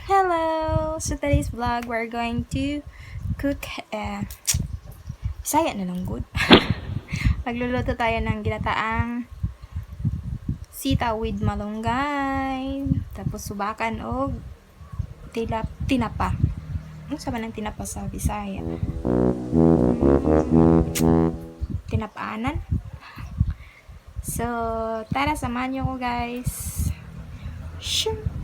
Hello! So today's vlog, we're going to cook, Bisaya na lang good. Magluluto tayo ng ginataang sitaw with malunggay. Tapos subakan og tinapa. Ano sa man ng tinapa sa Bisaya? Tinapaanan. So, tara, samahan niyo ko guys. Shoo!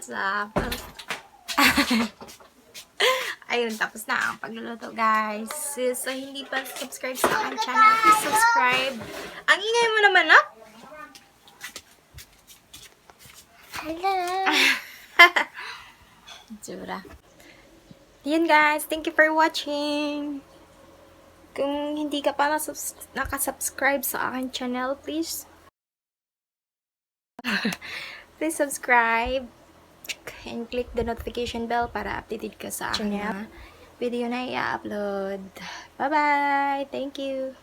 What's up? Ayun, tapos na ang pagluluto, guys. So, hindi pa subscribe sa aking channel, please subscribe. Ang ingay mo naman, ah? Hello. Jura. Yun, guys. Thank you for watching. Kung hindi ka pa nakasubscribe sa aking channel, please subscribe and click the notification bell para updated ka sa aking mga video na i-upload. Bye-bye! Thank you!